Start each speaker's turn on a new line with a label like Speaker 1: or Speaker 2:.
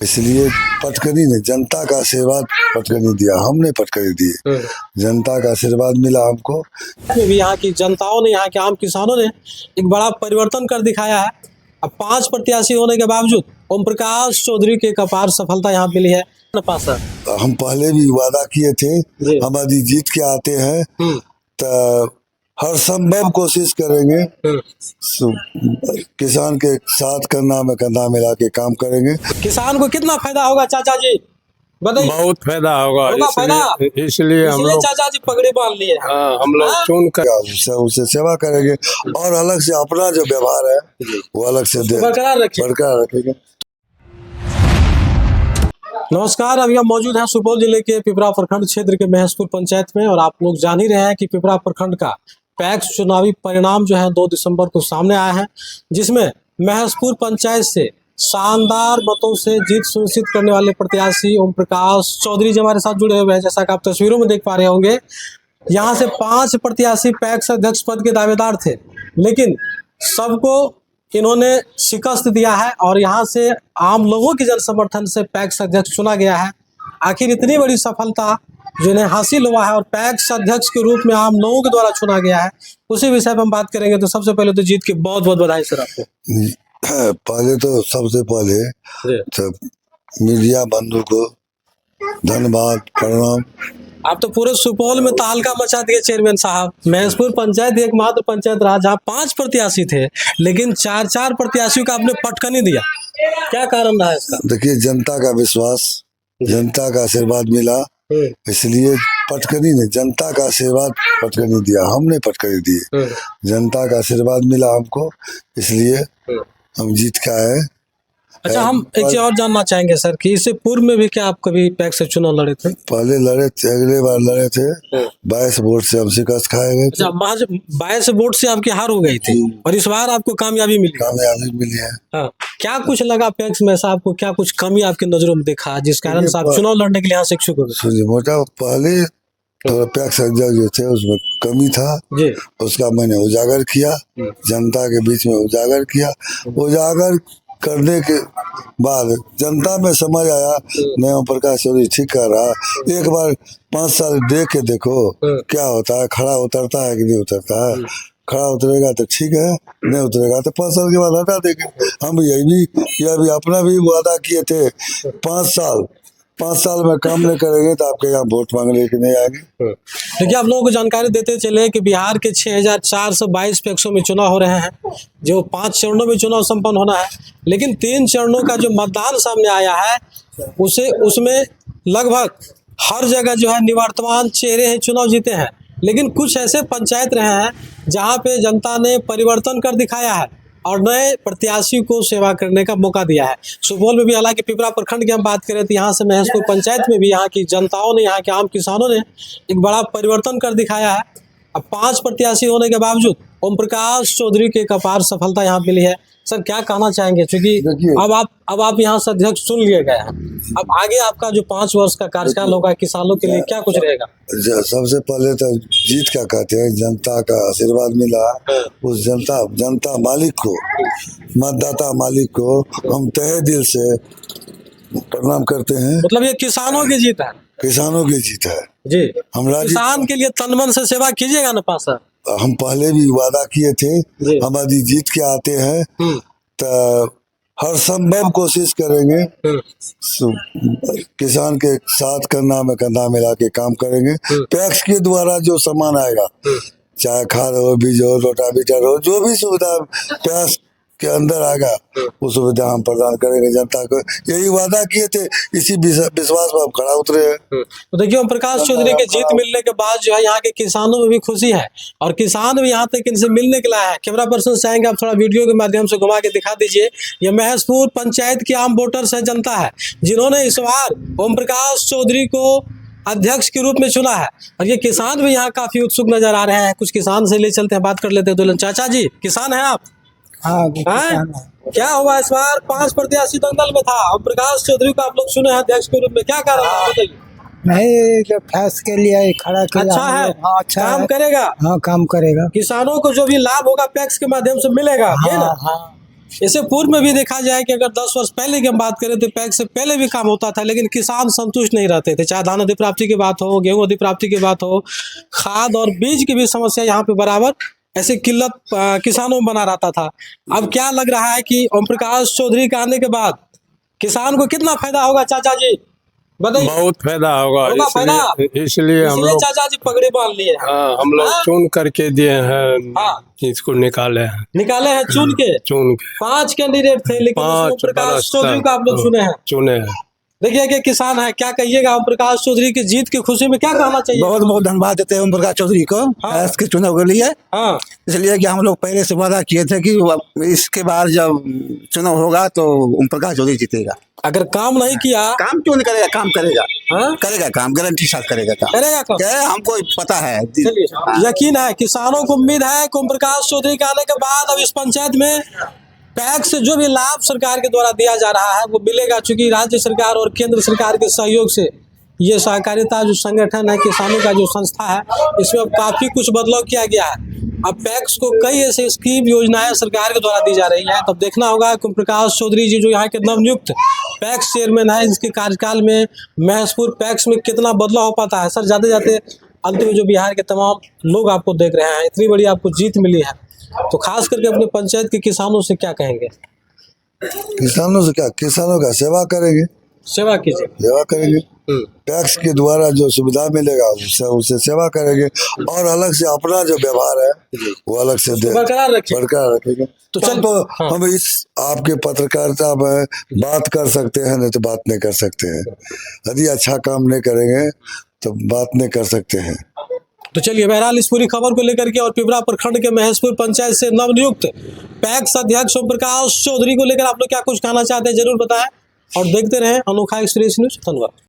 Speaker 1: इसलिए पटकनी ने जनता का आशीर्वाद पटकनी दिया, हमने पटकनी दी, जनता का आशीर्वाद मिला हमको।
Speaker 2: भी यहाँ की जनताओं ने, यहाँ के आम किसानों ने एक बड़ा परिवर्तन कर दिखाया है। अब 5 प्रत्याशी होने के बावजूद ओम प्रकाश चौधरी के एक अपार सफलता यहाँ मिली है।
Speaker 1: हम पहले भी वादा किए थे, हम यदि जीत के आते हैं तो हर संभव कोशिश करेंगे किसान के साथ कंधा में कंधा मिला के काम करेंगे।
Speaker 2: किसान को कितना फायदा होगा चाचा जी बताइए?
Speaker 3: बहुत फायदा होगा, इसलिए हम लोग
Speaker 2: चाचा जी पगड़ी बांध लिए।
Speaker 3: हम लोग चुन कर
Speaker 1: उसे सेवा करेंगे और अलग से अपना जो व्यवहार है वो अलग से बरकरार रखेंगे।
Speaker 2: नमस्कार, अभी हम मौजूद हैं सुपौल जिले के पिपरा प्रखंड क्षेत्र के महसपुर पंचायत में और आप लोग जान ही रहे हैं कि पिपरा प्रखंड का पैक्स चुनावी परिणाम जो है 2 दिसंबर को सामने आया है, जिसमें महसपुर पंचायत से शानदार मतों से जीत सुनिश्चित करने वाले प्रत्याशी ओम प्रकाश चौधरी जी हमारे साथ जुड़े हुए हैं। जैसा कि आप तस्वीरों में देख पा रहे होंगे, यहाँ से 5 प्रत्याशी पैक्स अध्यक्ष पद के दावेदार थे, लेकिन सबको इन्होंने शिकस्त दिया है और यहाँ से आम लोगों के जन समर्थन से पैक्स अध्यक्ष चुना गया है। आखिर इतनी बड़ी सफलता जिन्हें हासिल हुआ है और पैक्स अध्यक्ष के रूप में आम लोगों के द्वारा चुना गया है, उसी विषय पर हम बात करेंगे। तो सबसे पहले तो जीत की बहुत बहुत बधाई सर आपको।
Speaker 1: पहले तो सबसे पहले तो मीडिया बंधु को धन्यवाद, प्रणाम।
Speaker 2: आप तो पूरे सुपौल में तहलका मचा दिए चेयरमैन साहब। महसपुर पंचायत एकमात्र पंचायत रहा जहाँ 5 प्रत्याशी थे, लेकिन 4 प्रत्याशियों का आपने पटकनी दिया। क्या कारण रहा इसका?
Speaker 1: देखिए, जनता का विश्वास, जनता का आशीर्वाद मिला, इसलिए पटकनी ने जनता का आशीर्वाद पटकनी दिया, हमने पटकनी दी। जनता का आशीर्वाद मिला हमको, इसलिए हम जीत के आए।
Speaker 2: अच्छा, हम एक चीज और जानना चाहेंगे सर कि इससे पूर्व में भी क्या आप कभी पैक्स से चुनाव लड़े थे?
Speaker 1: पहले लड़े थे, अगले बार लड़े थे, 22 वोट से हम शिकस्त खाए गए थे।
Speaker 2: 22 वोट से आपकी हार हो गई थी और इस बार आपको कामयाबी
Speaker 1: मिली है।
Speaker 2: हाँ, क्या कुछ लगा पैक्स में ऐसा आपको? क्या कुछ कमी आपकी नजरों में देखा जिस कारण से आप चुनाव लड़ने के लिए यहाँ से इच्छुक हो गए?
Speaker 1: सुनिए, मोटा पहले थोड़ा पैक्स अध्यक्ष जो थे उसमें कमी था जी, उसका मैंने उजागर किया, जनता के बीच में उजागर किया। उजागर करने के बाद जनता में समझ आया नहीं, ओम प्रकाश चौधरी ठीक कर रहा। एक बार 5 साल देख के देखो क्या होता है, खड़ा उतरता है कि नहीं उतरता है। खड़ा उतरेगा तो ठीक है, नहीं उतरेगा तो 5 साल के बाद हटा देंगे। हम यह भी अपना भी वादा किए थे, 5 साल में काम नहीं करेंगे तो आपके यहाँ वोट मांगने के नहीं आएंगे।
Speaker 2: देखिए, आप लोगों को जानकारी देते चले कि बिहार के 6422 पैक्सों में चुनाव हो रहे हैं, जो 5 चरणों में चुनाव संपन्न होना है, लेकिन 3 चरणों का जो मतदान सामने आया है उसमें लगभग हर जगह जो है निवर्तमान चेहरे हैं चुनाव जीते हैं। लेकिन कुछ ऐसे पंचायत रहे हैं जहाँ पे जनता ने परिवर्तन कर दिखाया है और नए प्रत्याशी को सेवा करने का मौका दिया है। सुपौल में भी, हालांकि पिपरा प्रखंड की हम बात करें तो यहाँ से महसपुर पंचायत में भी यहाँ की जनताओं ने, यहाँ के आम किसानों ने एक बड़ा परिवर्तन कर दिखाया है। अब 5 प्रत्याशी होने के बावजूद ओम प्रकाश चौधरी के एक अपार सफलता यहाँ मिली है। सर, क्या कहना चाहेंगे? क्योंकि अब आप यहाँ से अध्यक्ष चुन लिए गए हैं, अब आगे आपका जो 5 वर्ष का कार्यकाल होगा किसानों के लिए क्या कुछ रहेगा?
Speaker 1: सबसे पहले तो जीत क्या कहते हैं, जनता का आशीर्वाद मिला। उस जनता मालिक को, मतदाता मालिक को हम तहे दिल से प्रणाम करते हैं।
Speaker 2: मतलब ये किसानों की जीत है?
Speaker 1: किसानों की जीत है
Speaker 2: जी।
Speaker 1: हम
Speaker 2: किसान के लिए तन मन से सेवा कीजिएगा ना पासा?
Speaker 1: हम पहले भी वादा किए थे, हम यदि जीत के आते हैं तो हर संभव कोशिश करेंगे किसान के साथ कंधा में कंधा मिला के काम करेंगे। पैक्स के द्वारा जो सामान आएगा, चाहे खाद हो, बीज हो, रोटावेटर हो, जो भी सुविधा पैक्स के अंदर आएगा वो सुविधा हम प्रदान करेंगे जनता को। यही वादा किए थे, इसी विश्वास में हम खड़ा उतरे हैं।
Speaker 2: तो देखिए, ओम प्रकाश चौधरी के जीत मिलने के बाद जो है यहाँ के किसानों में भी खुशी है और किसान भी यहाँ तक इनसे मिलने के लिए है। कैमरा पर्सन चाहेंगे आप थोड़ा वीडियो के माध्यम से घुमा के दिखा दीजिए। ये महसपुर पंचायत की आम वोटर्स है, जनता है, जिन्होंने इस बार ओम प्रकाश चौधरी को अध्यक्ष के रूप में चुना है और ये किसान भी यहाँ काफी उत्सुक नजर आ रहे हैं। कुछ किसान से ले चलते हैं, बात कर लेते हैं। दुल्हन चाचा जी, किसान है आप?
Speaker 4: हाँ,
Speaker 2: क्या हुआ इस बार? 5 प्रत्याशी दंगल में था, ओम प्रकाश चौधरी को आप लोग चुने हैं अध्यक्ष के रूप में, क्या कारण है बताइए?
Speaker 4: नहीं, जो फैस के लिए खड़ा किया।
Speaker 2: अच्छा है?
Speaker 4: हाँ, अच्छा
Speaker 2: काम
Speaker 4: है।
Speaker 2: करेगा?
Speaker 4: हाँ, काम करेगा।
Speaker 2: किसानों को जो भी लाभ होगा पैक्स के माध्यम से मिलेगा।
Speaker 4: हाँ, हाँ।
Speaker 2: इससे पूर्व में भी देखा जाए कि अगर 10 वर्ष पहले की हम बात करें तो पैक्स से पहले भी काम होता था, लेकिन किसान संतुष्ट नहीं रहते थे। चाहे धान अधिप्राप्ति की बात हो, गेहूं अधिप्राप्ति की बात हो, खाद और बीज की भी समस्या यहाँ पे बराबर ऐसे किल्लत किसानों में बना रहता था। अब क्या लग रहा है कि ओम प्रकाश चौधरी के आने के बाद किसान को कितना फायदा होगा चाचा जी, बताइए।
Speaker 3: बहुत फायदा होगा,
Speaker 2: फायदा,
Speaker 3: इसलिए हम
Speaker 2: इसलिए
Speaker 3: लोग
Speaker 2: चाचा जी पगड़ी बांध लिए हैं।
Speaker 3: हाँ, हम लोग
Speaker 2: हाँ?
Speaker 3: चुन करके दिए हैं,
Speaker 2: हाँ।
Speaker 3: इसको निकाले हैं,
Speaker 2: निकाले हैं चुन के।
Speaker 3: 5
Speaker 2: कैंडिडेट थे, लेकिन ओम प्रकाश
Speaker 3: बरस
Speaker 2: चौधरी को आप लोग चुने हैं।
Speaker 3: चुने हैं।
Speaker 2: देखिए कि किसान है, क्या कहिएगा ओम प्रकाश चौधरी की जीत की खुशी में, क्या कहना चाहिए?
Speaker 5: बहुत बहुत धन्यवाद देते हैं ओम प्रकाश चौधरी को इसके चुनाव के लिए।
Speaker 2: हाँ,
Speaker 5: इसलिए कि हम लोग पहले से वादा किए थे कि इसके बाद जब चुनाव होगा तो ओम प्रकाश चौधरी जीतेगा।
Speaker 2: अगर काम नहीं किया,
Speaker 5: काम क्यों नहीं करेगा, काम करेगा।
Speaker 2: हाँ?
Speaker 5: करेगा काम, गारंटी साथ करेगा काम।
Speaker 2: करेगा काम?
Speaker 5: हमको पता है।
Speaker 2: चलिए, यकीन है, किसानों को उम्मीद है कि ओम प्रकाश चौधरी के आने के बाद अब इस पंचायत में पैक्स से जो भी लाभ सरकार के द्वारा दिया जा रहा है वो मिलेगा, चूंकि राज्य सरकार और केंद्र सरकार के सहयोग से ये सहकारिता जो संगठन है, किसानों का जो संस्था है, इसमें अब काफी कुछ बदलाव किया गया है। अब पैक्स को कई ऐसे स्कीम योजनाएं सरकार के द्वारा दी जा रही है। तब देखना होगा कि ओम प्रकाश चौधरी जी जो यहाँ के नवनियुक्त पैक्स चेयरमैन है, इसके कार्यकाल में महसपुर पैक्स में कितना बदलाव हो पाता है। सर, जाते जाते अंत में जो बिहार के तमाम लोग आपको देख रहे हैं, इतनी बड़ी आपको जीत मिली है, तो खास करके अपने पंचायत के किसानों से क्या कहेंगे?
Speaker 1: किसानों से क्या, किसानों का सेवा करेंगे,
Speaker 2: सेवा कीजिए।
Speaker 1: सेवा करेंगे। टैक्स के द्वारा जो सुविधा मिलेगा उससे सेवा करेंगे, और अलग से अपना जो व्यवहार है वो अलग से
Speaker 2: बरकरार
Speaker 1: रखेंगे।
Speaker 2: तो चल
Speaker 1: हम इस आपके पत्रकारिता में बात कर सकते हैं, नहीं तो बात नहीं कर सकते हैं। यदि अच्छा काम नहीं करेंगे तो बात नहीं कर सकते हैं।
Speaker 2: तो चलिए, बहरहाल इस पूरी खबर को लेकर के और पिपरा प्रखंड के महसपुर पंचायत से नवनियुक्त पैक्स अध्यक्ष ओम प्रकाश चौधरी को लेकर आप लोग क्या कुछ कहना चाहते हैं, जरूर बताएं और देखते रहें अनोखा एक्सप्रेस न्यूज। धन्यवाद।